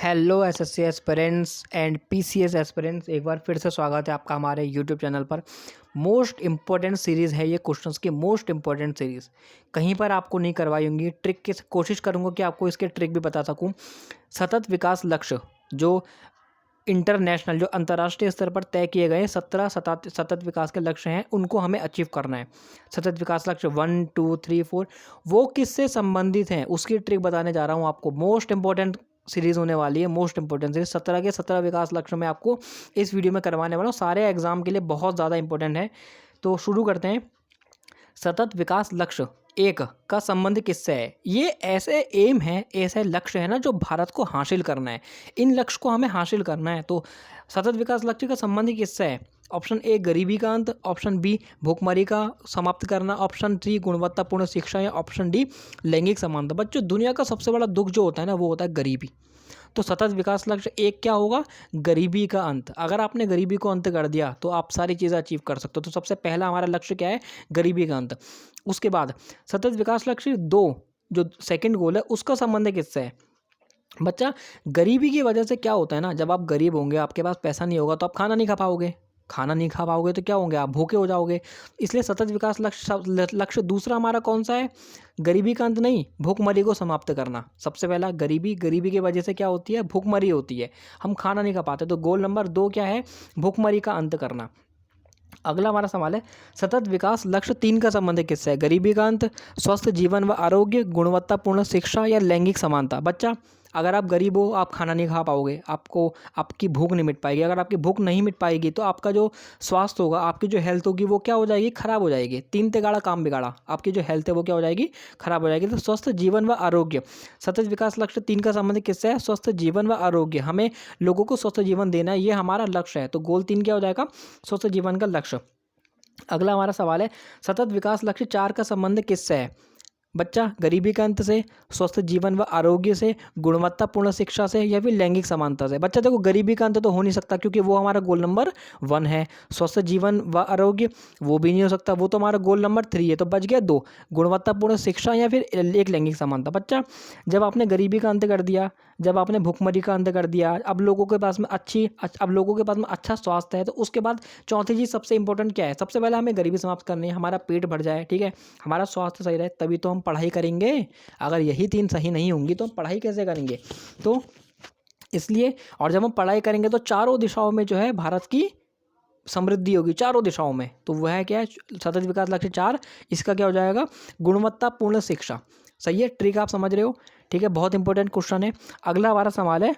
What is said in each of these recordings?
Hello SSC aspirants and PCS aspirants, एक बार फिर से स्वागत है आपका हमारे यूट्यूब चैनल पर। मोस्ट इम्पॉर्टेंट सीरीज़ है ये, क्वेश्चंस की मोस्ट इम्पॉर्टेंट सीरीज़। कहीं पर आपको नहीं करवाई होंगी ट्रिक की, कोशिश करूँगा कि आपको इसके ट्रिक भी बता सकूँ। सतत विकास लक्ष्य जो इंटरनेशनल, जो अंतर्राष्ट्रीय स्तर पर तय किए गए 17 सतत विकास के लक्ष्य हैं, उनको हमें अचीव करना है। सतत विकास लक्ष्य 1 2 3 4 वो किससे संबंधित हैं उसकी ट्रिक बताने जा रहा हूँ आपको। मोस्ट इंपॉर्टेंट सीरीज़ होने वाली है, मोस्ट इंपॉर्टेंट सीरीज। 17 के 17 विकास लक्ष्य मैं आपको इस वीडियो में करवाने वाला हूँ। सारे एग्जाम के लिए बहुत ज़्यादा इंपॉर्टेंट है। तो शुरू करते हैं। सतत विकास लक्ष्य 1 का संबंध किससे है? ये ऐसे एम है, ऐसे लक्ष्य है ना जो भारत को हासिल करना है। इन लक्ष्य को हमें हासिल करना है। तो सतत विकास लक्ष्य का संबंध किससे है? ऑप्शन ए गरीबी का अंत, ऑप्शन बी भूखमरी का समाप्त करना, ऑप्शन सी गुणवत्तापूर्ण शिक्षा, या ऑप्शन डी लैंगिक समानता। बच्चों, दुनिया का सबसे बड़ा दुख जो होता है ना वो होता है गरीबी। तो सतत विकास लक्ष्य 1 क्या होगा? गरीबी का अंत। अगर आपने गरीबी को अंत कर दिया तो आप सारी चीज़ें अचीव कर सकते हो। तो सबसे पहला हमारा लक्ष्य क्या है? गरीबी का अंत। उसके बाद सतत विकास लक्ष्य 2 जो सेकंड गोल है, उसका संबंध किससे है? बच्चा, गरीबी की वजह से क्या होता है ना, जब आप गरीब होंगे, आपके पास पैसा नहीं होगा तो आप खाना नहीं खा पाओगे। खाना नहीं खा पाओगे तो क्या होंगे? आप भूखे हो जाओगे। इसलिए सतत विकास लक्ष्य दूसरा हमारा कौन सा है? गरीबी का अंत नहीं, भूखमरी को समाप्त करना। सबसे पहला गरीबी की वजह से क्या होती है? भूखमरी होती है, हम खाना नहीं खा पाते। तो गोल नंबर 2 क्या है? भूखमरी का अंत करना। अगला हमारा सवाल है, सतत विकास लक्ष्य 3 का संबंध किससे है? गरीबी का अंत, स्वस्थ जीवन व आरोग्य, गुणवत्तापूर्ण शिक्षा, या लैंगिक समानता। बच्चा, अगर आप गरीब हो, आप खाना नहीं खा पाओगे, आपको आपकी भूख नहीं मिट पाएगी। अगर आपकी भूख नहीं मिट पाएगी तो आपका जो स्वास्थ्य होगा, आपकी जो हेल्थ होगी वो क्या हो जाएगी? खराब हो जाएगी। 3 तिगाड़ा काम बिगाड़ा, आपकी जो हेल्थ है वो क्या हो जाएगी? खराब हो जाएगी। तो स्वस्थ जीवन व आरोग्य, सतत विकास लक्ष्य 3 का संबंध किससे है? स्वस्थ जीवन व आरोग्य। हमें लोगों को स्वस्थ जीवन देना है, ये हमारा लक्ष्य है। तो गोल 3 क्या हो जाएगा? स्वस्थ जीवन का लक्ष्य। अगला हमारा सवाल है, सतत विकास लक्ष्य 4 का संबंध किससे है? बच्चा, गरीबी के अंत से, स्वस्थ जीवन व आरोग्य से, गुणवत्तापूर्ण शिक्षा से, या फिर लैंगिक समानता से। बच्चा देखो, गरीबी का अंत तो हो नहीं सकता क्योंकि वो हमारा गोल नंबर 1 है। स्वस्थ जीवन व आरोग्य वो भी नहीं हो सकता, वो तो हमारा गोल नंबर 3 है। तो बच गया 2, गुणवत्तापूर्ण शिक्षा या फिर एक लैंगिक समानता। बच्चा, जब आपने गरीबी का अंत कर दिया, जब आपने भुखमरी का अंत कर दिया, अब लोगों के पास में अब लोगों के पास में अच्छा स्वास्थ्य है, तो उसके बाद चौथी चीज़ सबसे इंपॉर्टेंट क्या है? सबसे पहले हमें गरीबी समाप्त करनी है, हमारा पेट भर जाए, ठीक है, हमारा स्वास्थ्य सही रहे, तभी तो हम पढ़ाई करेंगे। अगर यही 3 सही नहीं होंगी तो हम पढ़ाई कैसे करेंगे? तो इसलिए, और जब हम पढ़ाई करेंगे तो चारों दिशाओं में जो है भारत की समृद्धि होगी, चारों दिशाओं में। तो वह है क्या है? सतत विकास लक्ष्य 4, इसका क्या हो जाएगा? गुणवत्तापूर्ण शिक्षा। सही है, ट्रिक आप समझ रहे हो? ठीक है, बहुत इंपॉर्टेंट क्वेश्चन है। अगला हमारा सवाल है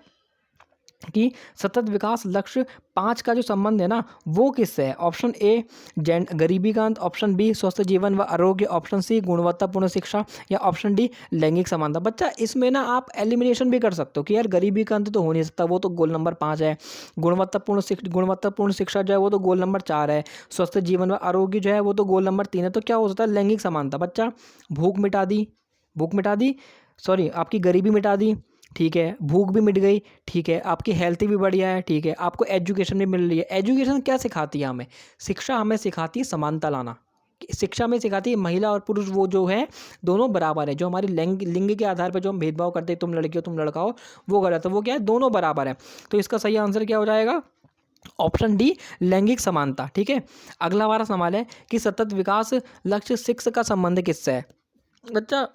कि सतत विकास लक्ष्य 5 का जो संबंध है ना वो किससे है? ऑप्शन ए गरीबी का अंत, ऑप्शन बी स्वस्थ जीवन व आरोग्य, ऑप्शन सी गुणवत्तापूर्ण शिक्षा, या ऑप्शन डी लैंगिक समानता। बच्चा, इसमें ना आप एलिमिनेशन भी कर सकते हो कि यार गरीबी का अंत तो हो नहीं सकता, वो तो गोल नंबर 5 है। गुणवत्तापूर्ण शिक्षा जो है वो तो गोल नंबर 4 है। स्वस्थ जीवन व आरोग्य जो है वो तो गोल नंबर 3 है। तो क्या हो सकता है? लैंगिक समानता। बच्चा, भूख मिटा दी, सॉरी, आपकी गरीबी मिटा दी, ठीक है, भूख भी मिट गई, ठीक है, आपकी हेल्थ भी बढ़िया है, ठीक है, आपको एजुकेशन भी मिल रही है। एजुकेशन क्या सिखाती है हमें? शिक्षा हमें सिखाती है समानता लाना। शिक्षा में सिखाती है महिला और पुरुष वो जो है दोनों बराबर है। जो हमारी लिंग के आधार पर जो हम भेदभाव करते हैं, तुम लड़की हो तुम लड़का हो, वो गलत है। वो क्या है? दोनों बराबर है। तो इसका सही आंसर क्या हो जाएगा? ऑप्शन डी लैंगिक समानता। ठीक है, अगला हमारा सवाल है कि सतत विकास लक्ष्य 6 का संबंध किससे है? बच्चा,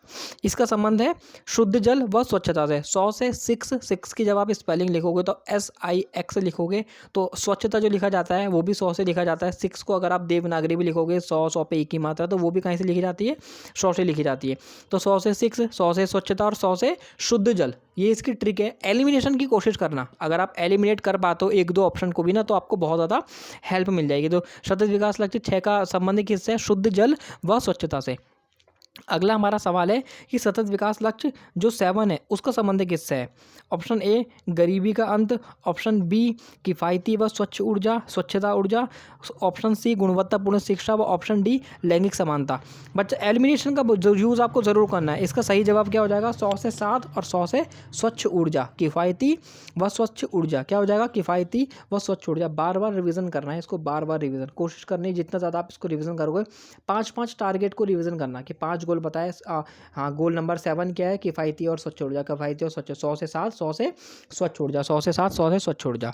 इसका संबंध है शुद्ध जल व स्वच्छता से। 100 से 6 की जब आप स्पेलिंग लिखोगे तो SIX लिखोगे, तो स्वच्छता जो लिखा जाता है वो भी 100 से लिखा जाता है। 6 को अगर आप देवनागरी भी लिखोगे, 100 पे 1 की मात्रा, तो वो भी कहीं से लिखी जाती है? 100 से लिखी जाती है। तो 100 से 6, 100 से स्वच्छता और 100 से शुद्ध जल, ये इसकी ट्रिक है। एलिमिनेशन की कोशिश करना, अगर आप एलिमिनेट कर पाते हो 1-2 ऑप्शन को भी ना, तो आपको बहुत ज़्यादा हेल्प मिल जाएगी। तो सतत विकास लक्ष्य 6 का संबंध किससे है? शुद्ध जल व स्वच्छता से। अगला हमारा सवाल है कि सतत विकास लक्ष्य जो 7 है उसका संबंध किससे है? ऑप्शन ए गरीबी का अंत, ऑप्शन बी किफ़ायती व स्वच्छता ऊर्जा, ऑप्शन सी गुणवत्तापूर्ण शिक्षा, व ऑप्शन डी लैंगिक समानता। बच्चा, एलिमिनेशन का जो यूज़ आपको ज़रूर करना है। इसका सही जवाब क्या हो जाएगा? 100 से 7 और 100 से स्वच्छ ऊर्जा। किफ़ायती व स्वच्छ ऊर्जा क्या हो जाएगा? किफ़ायती व स्वच्छ ऊर्जा। बार बार रिवीजन करना है इसको, बार बार रिवीजन कोशिश करनी है। जितना ज़्यादा आप इसको रिवीजन करोगे, 5-5 टारगेट को रिवीजन करना कि 5 गोल बताए। हाँ, गोल नंबर 7 क्या है? किफ़ायती और स्वच्छ ऊर्जा, किफ़ायती और स्वच्छ, 100 से 7, 100 से स्वच्छ ऊर्जा, 100 से 7, 100 से स्वच्छ ऊर्जा।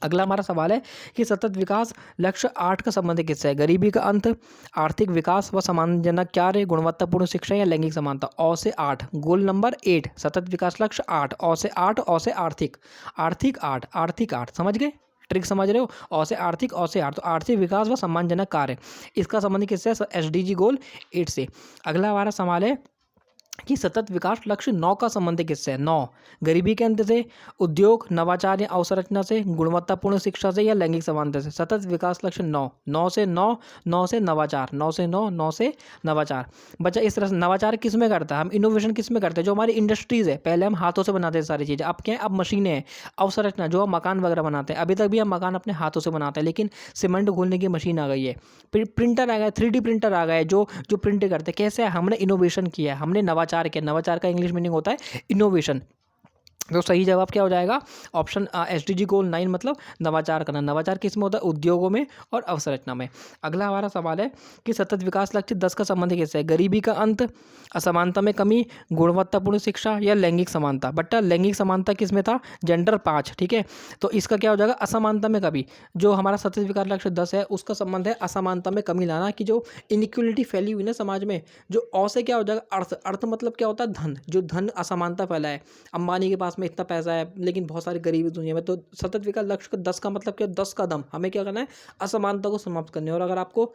अगला हमारा सवाल है कि सतत विकास लक्ष्य 8 का संबंध किससे है? गरीबी का अंत, आर्थिक विकास व सम्मानजनक कार्य, गुणवत्तापूर्ण शिक्षा या लैंगिक समानता। औ से 8, गोल नंबर 8, सतत विकास लक्ष्य 8, औ से 8, औ से आर्थिक, आर्थिक 8, आर्थिक 8, समझ गए? ट्रिक समझ रहे हो? औ से आर्थिक, औ से 8, तो आर्थिक विकास व सम्मानजनक कार्य, इसका संबंध किससे है? एसडीजी गोल 8 से। अगला हमारा सवाल है कि सतत विकास लक्ष्य 9 का संबंध किससे है? 9, गरीबी के अंत से, उद्योग, नवाचार या अवसंरचना से, गुणवत्तापूर्ण शिक्षा से या लैंगिक समानता से। सतत विकास लक्ष्य 9, 9 से 9, 9 से नवाचार, 9 से 9, 9 से नवाचार। बच्चा इस तरह से नवाचार किस में करता है? हम इनोवेशन किस में करते हैं? जो हमारी इंडस्ट्रीज़ है, पहले हम हाथों से बनाते हैं सारी चीज़ें, अब क्या है? अब मशीनें हैं। अवसंरचना, जो हम मकान वगैरह बनाते हैं, अभी तक भी हम मकान अपने हाथों से बनाते हैं, लेकिन सीमेंट घोलने की मशीन आ गई है, प्रिंटर आ गया, 3D प्रिंटर आ गए, जो जो प्रिंट करते हैं। कैसे? हमने इनोवेशन किया है, हमने नवाचार किया। नवाचार का इंग्लिश मीनिंग होता है इनोवेशन। तो सही जवाब क्या हो जाएगा? ऑप्शन एसडीजी गोल 9 मतलब नवाचार करना। नवाचार किस में होता है? उद्योगों में और अवसंरचना में। अगला हमारा सवाल है कि सतत विकास लक्ष्य 10 का संबंध किससे है? गरीबी का अंत, असमानता में कमी, गुणवत्तापूर्ण शिक्षा या लैंगिक समानता। बट्टा लैंगिक समानता किस में था? जेंडर 5, ठीक है। तो इसका क्या हो जाएगा? असमानता में कमी। जो हमारा सतत विकास लक्ष्य 10 है, उसका संबंध है असमानता में कमी लाना, कि जो इनइक्वलिटी फैली हुई ना समाज में। जो औ से क्या हो जाएगा? अर्थ, अर्थ मतलब क्या होता है? धन, जो धन असमानता फैला है। अंबानी के पास में इतना पैसा है, लेकिन बहुत सारी गरीबी दुनिया में। तो सतत विकास लक्ष्य का 10 का मतलब क्या? 10 कदम हमें क्या करना है? असमानता को समाप्त करनी है। और अगर आपको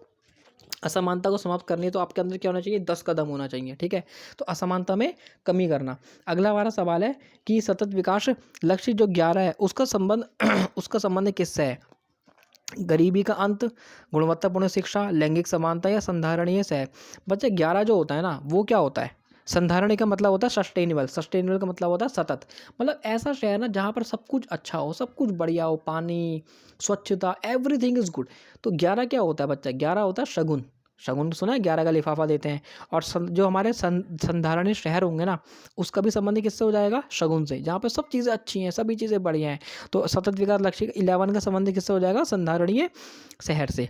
असमानता को समाप्त करनी है तो आपके अंदर क्या होना चाहिए? 10 कदम होना चाहिए, ठीक है। तो असमानता में कमी करना। अगला हमारा सवाल है कि सतत विकास लक्ष्य जो 11 है, उसका संबंध उसका संबंध किससे है? गरीबी का अंत, गुणवत्तापूर्ण शिक्षा, लैंगिक समानता या संधारणीय से है। बच्चे 11 जो होता है ना, वो क्या होता है? संधारणीय का मतलब होता है सस्टेनेबल, सस्टेनेबल का मतलब होता है सतत। मतलब ऐसा शहर ना जहाँ पर सब कुछ अच्छा हो, सब कुछ बढ़िया हो, पानी, स्वच्छता, एवरीथिंग इज गुड। तो 11 क्या होता है बच्चा? 11 होता है शगुन। शगुन तो सुना है? 11 का लिफाफा देते हैं। और जो हमारे संधारणीय शहर होंगे ना, उसका भी संबंध किससे हो जाएगा? शगुन से, जहाँ पे सब चीज़ें अच्छी हैं, सभी चीज़ें बढ़िया हैं। तो सतत विकास लक्ष्य 11 का संबंध किससे हो जाएगा? संधारणीय शहर से।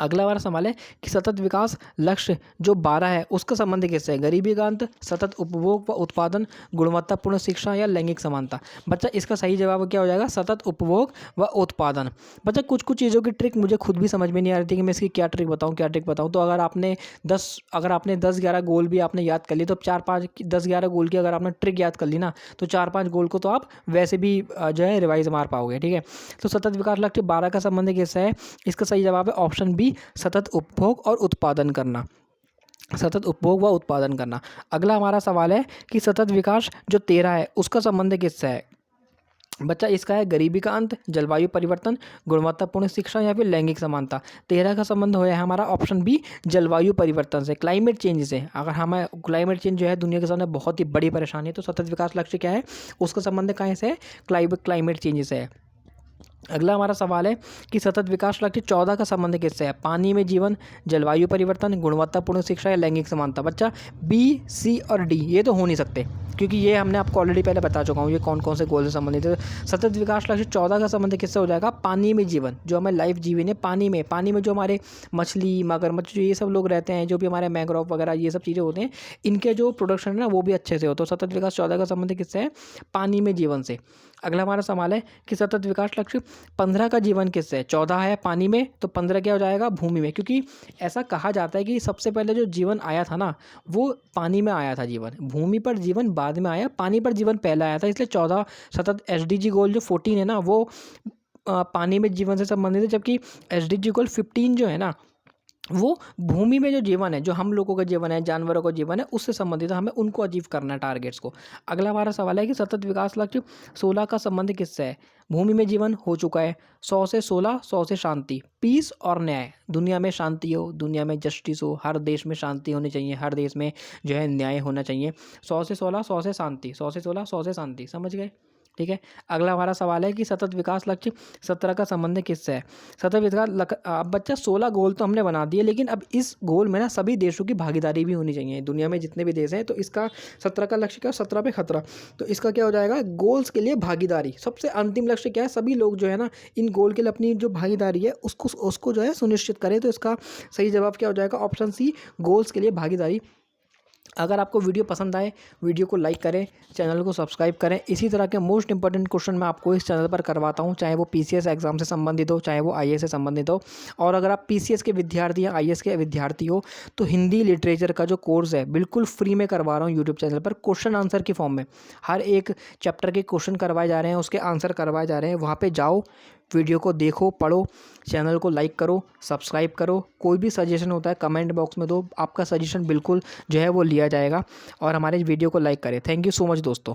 अगला हमारा सवाल है कि सतत विकास लक्ष्य जो 12 है, उसका संबंध किससे है? गरीबी का अंत, सतत उपभोग व उत्पादन, गुणवत्तापूर्ण शिक्षा या लैंगिक समानता। बच्चा इसका सही जवाब क्या हो जाएगा? सतत उपभोग व उत्पादन। बच्चा कुछ कुछ चीज़ों की ट्रिक मुझे खुद भी समझ में नहीं आ रही थी कि मैं इसकी क्या ट्रिक बताऊँ, क्या ट्रिक बताऊँ। तो अगर आपने 10-11 गोल भी आपने याद कर लिए, तो 4-5 10-11 गोल की अगर आपने ट्रिक याद कर ली ना, तो 4-5 गोल को तो आप वैसे भी जो है रिवाइज मार पाओगे, ठीक है। तो सतत विकास लक्ष्य 12 का संबंध किससे है? इसका सही जवाब है ऑप्शन बी, सतत उपभोग और उत्पादन करना। सतत उपभोग व उत्पादन करना। अगला हमारा सवाल है कि सतत विकास जो 13 है, उसका संबंध किससे है? बच्चा इसका है गरीबी का अंत, जलवायु परिवर्तन, गुणवत्तापूर्ण शिक्षा या फिर लैंगिक समानता। 13 का संबंध है हमारा ऑप्शन बी, जलवायु परिवर्तन से, क्लाइमेट चेंज से। अगर हमें क्लाइमेट चेंज जो है दुनिया के सामने बहुत ही बड़ी परेशानी है, तो सतत विकास लक्ष्य क्या है? उसका संबंध कहाँ से है? क्लाइमेट चेंज से है। अगला हमारा सवाल है कि सतत विकास लक्ष्य 14 का संबंध किससे है? पानी में जीवन, जलवायु परिवर्तन, गुणवत्तापूर्ण शिक्षा या लैंगिक समानता। बच्चा बी, सी और डी ये तो हो नहीं सकते, क्योंकि ये हमने आपको ऑलरेडी पहले बता चुका हूँ ये कौन कौन से गोल से संबंधित है। सतत विकास लक्ष्य 14 का संबंध किससे हो जाएगा? पानी में जीवन, जो हमें लाइफ जीवन है पानी में जो हमारे मछली, मगरमच्छ, जो ये सब लोग रहते हैं, जो भी हमारे मैंग्रोव वगैरह ये सब चीज़ें होते हैं, इनके जो प्रोडक्शन है ना, वो भी अच्छे से हो। तो सतत विकास 14 का संबंध किससे है? पानी में जीवन से। अगला हमारा सवाल है कि सतत विकास लक्ष्य 15 का जीवन किससे है? 14 है पानी में, तो 15 क्या हो जाएगा? भूमि में, क्योंकि ऐसा कहा जाता है कि सबसे पहले जो जीवन आया था ना, वो पानी में आया था जीवन। भूमि पर जीवन बाद में आया, पानी पर जीवन पहले आया था। इसलिए 14 सतत एसडीजी गोल जो 14 है ना, वो पानी में जीवन से संबंधित है, जबकि एसडीजी गोल 15 जो है ना, वो भूमि में जो जीवन है, जो हम लोगों का जीवन है, जानवरों का जीवन है, उससे संबंधित है। हमें उनको अचीव करना है, टारगेट्स को। अगला हमारा सवाल है कि सतत विकास लक्ष्य 16 का संबंध किससे है? भूमि में जीवन हो चुका है, 100 से 16, 100 से शांति, पीस और न्याय। दुनिया में शांति हो, दुनिया में जस्टिस हो, हर देश में शांति होनी चाहिए, हर देश में जो है न्याय होना चाहिए। 100 से 16, 100 से शांति, 100 से 16, 100 से शांति, समझ गए? ठीक है। अगला हमारा सवाल है कि सतत विकास लक्ष्य 17 का संबंध किससे है? सतत विकास अब बच्चा 16 गोल तो हमने बना दिए, लेकिन अब इस गोल में ना सभी देशों की भागीदारी भी होनी चाहिए। दुनिया में जितने भी देश हैं, तो इसका 17 का लक्ष्य क्या, 17 पे खतरा, तो इसका क्या हो जाएगा, गोल्स के लिए भागीदारी। सबसे अंतिम लक्ष्य क्या है, सभी लोग जो है ना इन गोल के लिए अपनी जो भागीदारी है उसको जो है सुनिश्चित करें। तो इसका सही जवाब क्या हो जाएगा, ऑप्शन सी, गोल्स के लिए भागीदारी। अगर आपको वीडियो पसंद आए, वीडियो को लाइक करें, चैनल को सब्सक्राइब करें। इसी तरह के मोस्ट इंपॉर्टेंट क्वेश्चन मैं आपको इस चैनल पर करवाता हूं, चाहे वो पीसीएस एग्जाम से संबंधित हो, चाहे वो आईएएस से संबंधित हो। और अगर आप पीसीएस के विद्यार्थी या आईएएस के विद्यार्थी हो, तो हिंदी लिटरेचर का जो कोर्स है बिल्कुल फ्री में करवा रहा हूँ यूट्यूब चैनल पर, क्वेश्चन आंसर की फॉर्म में। हर एक चैप्टर के क्वेश्चन करवाए जा रहे हैं, उसके आंसर करवाए जा रहे हैं। वहाँ पर जाओ, वीडियो को देखो, पढ़ो, चैनल को लाइक करो, सब्सक्राइब करो। कोई भी सजेशन होता है कमेंट बॉक्स में दो, आपका सजेशन बिल्कुल जो है वो लिया जाएगा। और हमारे वीडियो को लाइक करें। थैंक यू सो मच दोस्तों।